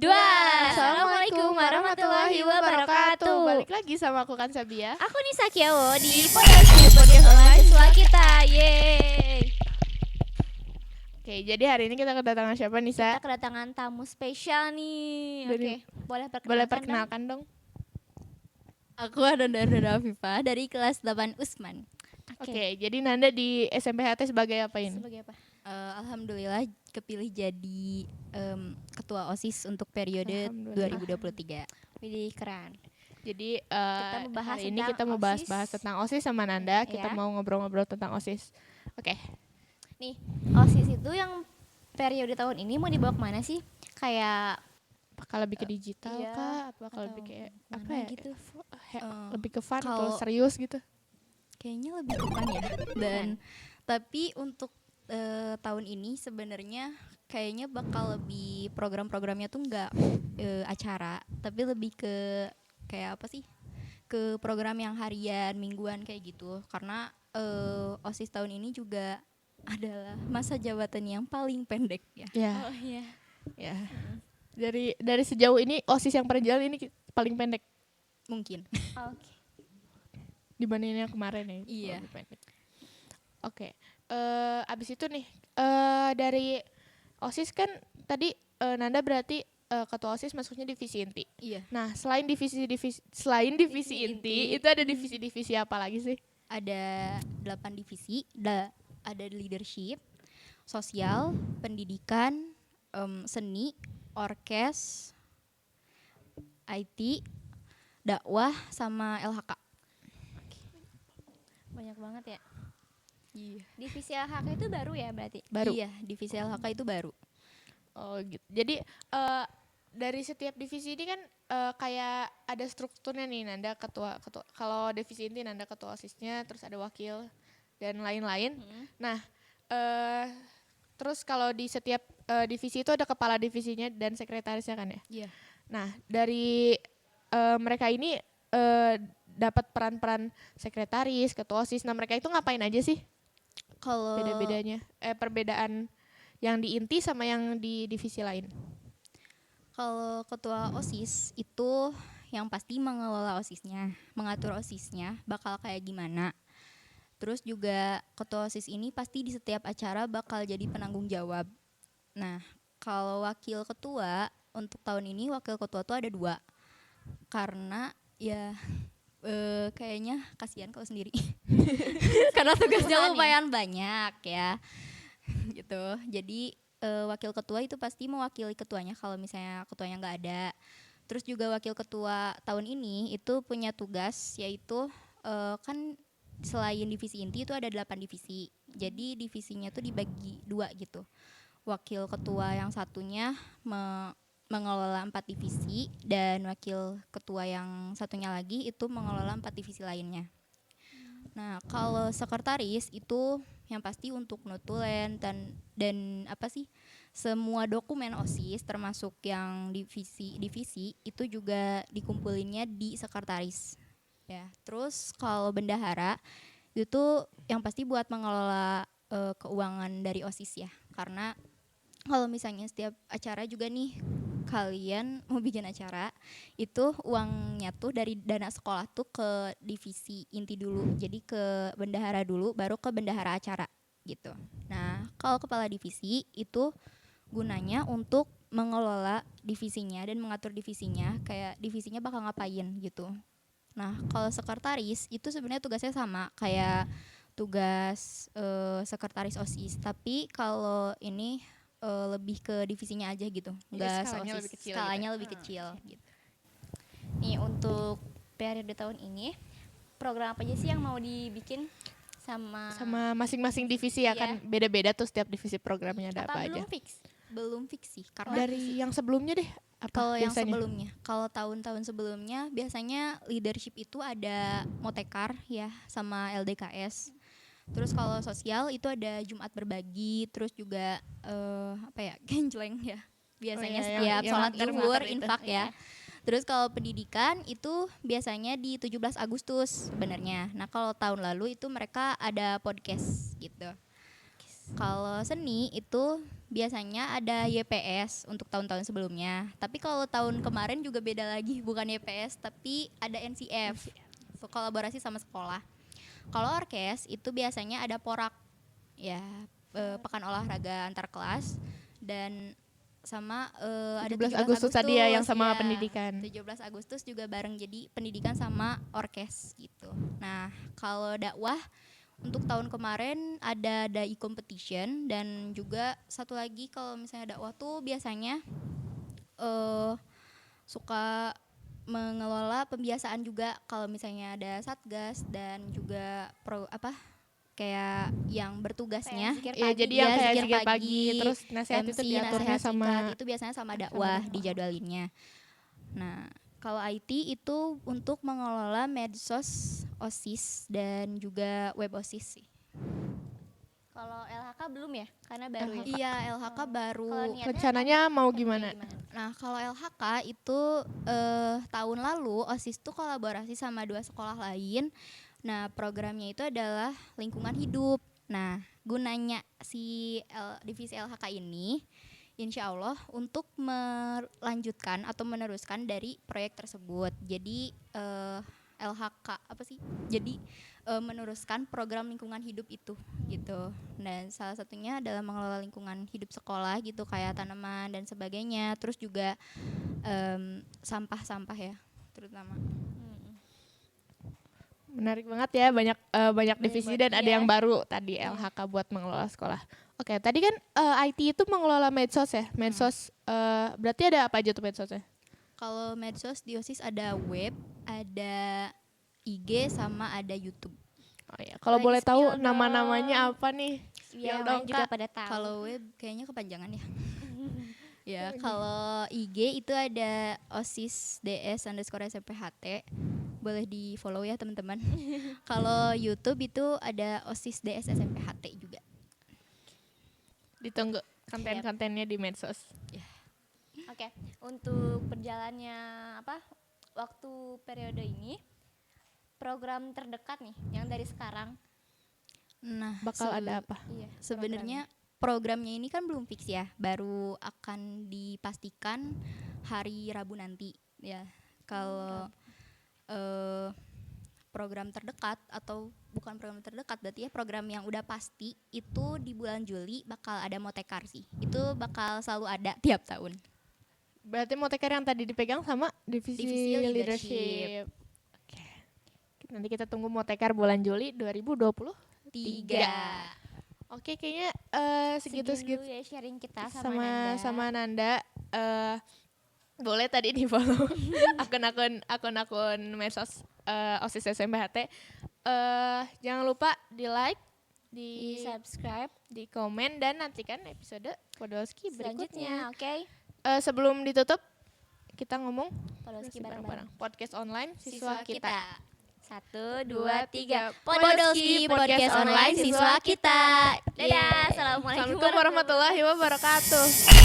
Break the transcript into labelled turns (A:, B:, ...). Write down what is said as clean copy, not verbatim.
A: Dua. Assalamualaikum warahmatullahi wabarakatuh.
B: Balik lagi sama aku kan Sabia.
A: Aku Nisa Kiawo di podcast online siswa kita. Yeay.
B: Oke, jadi hari ini kita kedatangan siapa Nisa?
A: Kita kedatangan tamu spesial nih.
B: Dari-
A: Oke, boleh
B: Boleh
A: perkenalkan dong?
B: perkenalkan dong.
C: Aku Nanda Afifah dari kelas 8 Usman.
B: Oke, jadi Nanda di SMPHT sebagai apa ini?
A: Sebagai apa?
C: Alhamdulillah kepilih jadi ketua OSIS untuk periode
B: Alhamdulillah.
C: 2023.
A: Widih, keren.
B: Jadi
A: Kita mau bahas
B: hari ini
A: tentang
B: kita mau bahas-bahas
A: OSIS.
B: tentang OSIS sama Nanda.
A: Ya.
B: Kita mau ngobrol-ngobrol tentang OSIS. Oke.
A: Nih, OSIS itu yang periode tahun ini mau dibawa kemana sih? Kayak
B: Apakah lebih ke digital
A: iya,
B: kah? Apakah
A: atau
B: lebih kayak apa
C: mana
B: ya?
C: gitu?
B: Lebih ke fun atau
C: Kalau-
B: serius gitu?
C: Kayaknya lebih depan ya. Dan tapi untuk tahun ini sebenarnya kayaknya bakal lebih program-programnya tuh nggak acara, tapi lebih ke kayak apa sih? Ke program yang harian, mingguan kayak gitu. Karena OSIS tahun ini juga adalah masa jabatan yang paling pendek ya.
B: Ya,
A: oh iya.
B: ya. Dari sejauh ini OSIS yang pernah jalan ini paling pendek
C: Mungkin.
A: Oke.
B: dibandingin yang kemarin ya.
C: Iya.
B: Lebih pendek. Oke. Abis itu nih dari OSIS kan tadi Nanda berarti ketua OSIS masuknya divisi inti.
C: Iya.
B: Nah, selain divisi inti, itu ada divisi-divisi apa lagi sih?
C: Ada 8 divisi, ada leadership, sosial, pendidikan, seni, orkes, IT, dakwah, sama LHK.
A: Banyak banget ya.
C: Iya.
A: Divisi LHK itu baru ya berarti?
B: Baru.
C: Iya, divisi LHK itu baru.
B: Oh, gitu. Jadi dari setiap divisi ini kan kayak ada strukturnya nih, Nanda ketua. Kalau divisi inti Nanda ketua OSISnya, terus ada wakil dan lain-lain. Nah, terus kalau di setiap divisi itu ada kepala divisinya dan sekretarisnya kan ya.
C: Iya.
B: Nah, dari mereka ini dapat peran-peran sekretaris, ketua OSIS. Nah, mereka itu ngapain aja sih?
C: Kalau
B: Beda-bedanya, perbedaan yang di inti sama yang di divisi lain.
C: Kalau ketua OSIS itu yang pasti mengelola OSISnya, mengatur OSISnya bakal kayak gimana. Terus juga ketua OSIS ini pasti di setiap acara bakal jadi penanggung jawab. Nah, kalau wakil ketua untuk tahun ini wakil ketua tuh ada 2. Karena ya kayaknya kasihan kalau sendiri. Karena tugasnya lumayan banyak ya. Gitu. Jadi wakil ketua itu pasti mewakili ketuanya kalau misalnya ketuanya nggak ada. Terus juga wakil ketua tahun ini itu punya tugas yaitu kan selain divisi inti itu ada 8 divisi. Jadi divisinya tuh dibagi 2 gitu. Wakil ketua yang satunya mengelola 4 divisi dan wakil ketua yang satunya lagi itu mengelola 4 divisi lainnya. Nah, kalau sekretaris itu yang pasti untuk notulen dan apa sih? Semua dokumen OSIS termasuk yang divisi itu juga dikumpulinnya di sekretaris. Ya, terus kalau bendahara itu yang pasti buat mengelola keuangan dari OSIS ya. Karena kalau misalnya setiap acara juga nih kalian mau bikin acara itu uangnya tuh dari dana sekolah tuh ke divisi inti dulu, jadi ke bendahara dulu baru ke bendahara acara gitu. Nah, kalau kepala divisi itu gunanya untuk mengelola divisinya dan mengatur divisinya, kayak divisinya bakal ngapain gitu. Nah, kalau sekretaris itu sebenarnya tugasnya sama kayak tugas sekretaris OSIS, tapi kalau ini lebih ke divisinya aja gitu, nggak
B: skalanya
C: se-OSIS.
B: lebih kecil
C: Skalanya
B: gitu.
C: lebih kecil gitu.
A: Nih untuk periode tahun ini program apa aja sih yang mau dibikin sama
B: masing-masing divisi ya
A: Iya.
B: kan beda-beda tuh setiap divisi programnya ada apa aja.
A: belum fix?
C: Belum fix sih karena
B: Dari yang sebelumnya deh apa
C: kalau yang
B: biasanya?
C: sebelumnya, kalau tahun-tahun sebelumnya biasanya leadership itu ada motekar ya sama LDKS. Terus kalau sosial itu ada Jumat berbagi, terus juga apa ya, genjleng ya. Biasanya
B: Oh iya,
C: setiap
B: yang
C: sholat
B: mater-mater
C: zuhur
B: itu.
C: infak ya. Terus kalau pendidikan itu biasanya di 17 Agustus sebenarnya. Nah, kalau tahun lalu itu mereka ada podcast gitu. Kalau seni itu biasanya ada YPS untuk tahun-tahun sebelumnya. Tapi kalau tahun kemarin juga beda lagi, bukan YPS tapi ada NCF. So, kolaborasi sama sekolah. Kalau orkes itu biasanya ada porak, ya pekan olahraga antar kelas, dan sama ada
B: 17 Agustus tadi ya yang sama
C: ya.
B: pendidikan.
C: 17 Agustus juga bareng, jadi pendidikan sama orkes gitu. Nah, kalau dakwah untuk tahun kemarin ada dai competition, dan juga satu lagi kalau misalnya dakwah tuh biasanya suka mengelola pembiasaan juga, kalau misalnya ada satgas dan juga kayak yang bertugasnya.
A: Kayak zikir
B: Iya,
A: pagi.
B: jadi yang
C: Iya,
B: kayak
C: zikir
B: zikir pagi,
C: pagi,
B: terus nasihat itu
C: MC,
B: diaturnya
C: nasihat
B: sama
C: singkat, itu biasanya sama dakwah dijadwalinnya. Nah, kalau IT itu untuk mengelola medsos OSIS dan juga web OSIS sih.
A: Kalau LHK belum ya? Karena baru ya.
C: Iya, LHK baru.
A: Kalau niatnya
B: rencananya mau
A: kayak
B: gimana?
C: Nah, kalau LHK itu tahun lalu OSIS tuh kolaborasi sama 2 sekolah lain. Nah, programnya itu adalah lingkungan hidup. Nah, gunanya si divisi LHK ini insya Allah untuk melanjutkan atau meneruskan dari proyek tersebut. Jadi LHK apa sih? Jadi meneruskan program lingkungan hidup itu gitu. Dan salah satunya adalah mengelola lingkungan hidup sekolah gitu, kayak tanaman dan sebagainya. Terus juga sampah-sampah ya, terutama.
B: Menarik banget ya, banyak divisi dan ada
A: iya.
B: yang baru tadi LHK buat mengelola sekolah. Oke, tadi kan IT itu mengelola medsos ya. Medsos berarti ada apa aja tuh medsosnya?
C: Kalau medsos di OSIS ada web, ada IG, sama ada YouTube.
B: Oh ya, kalau
A: Boleh
B: boleh tahu
A: di-spill
B: nama-namanya apa nih?
A: Biar
B: Spill
A: orang
B: dong,
A: juga
B: Kak.
A: pada tahu.
C: Kalau web kayaknya kepanjangan ya. Ya, kalau IG itu ada OSIS DS _ SMPHT. Boleh di follow ya teman-teman. Kalau YouTube itu ada OSIS DS SMPHT juga.
B: Ditunggu konten-kontennya di medsos.
A: Oke, untuk berjalannya waktu periode ini, program terdekat nih yang dari sekarang.
C: Nah,
B: Bakal ada apa?
A: Iya.
C: sebenarnya programnya ini kan belum fix ya, baru akan dipastikan hari Rabu nanti ya. Kalau program terdekat, atau bukan program terdekat berarti ya, program yang udah pasti itu di bulan Juli bakal ada Motekar sih. Itu bakal selalu ada tiap tahun.
B: Berarti Motekar yang tadi dipegang sama divisi
C: Divisi
B: leadership.
C: leadership.
B: Oke. Nanti kita tunggu Motekar bulan Juli 2023.
C: 3.
B: Oke, kayaknya
A: Segitu
B: segitu
A: ya sharing kita sama Nanda.
B: sama Nanda. Boleh tadi di follow akun-akun medsos OSIS SMPHT. Jangan lupa di like,
A: Di subscribe
B: di komen, dan nantikan episode Podolski berikutnya.
A: selanjutnya, oke?
B: Sebelum ditutup, kita ngomong
A: Podolski
B: bareng-bareng.
A: bareng-bareng.
B: Podcast online siswa kita.
A: 1, 2, 3.
C: Podolski podcast online siswa kita.
A: Dadah, assalamualaikum
B: Assalamualaikum warahmatullahi wabarakatuh.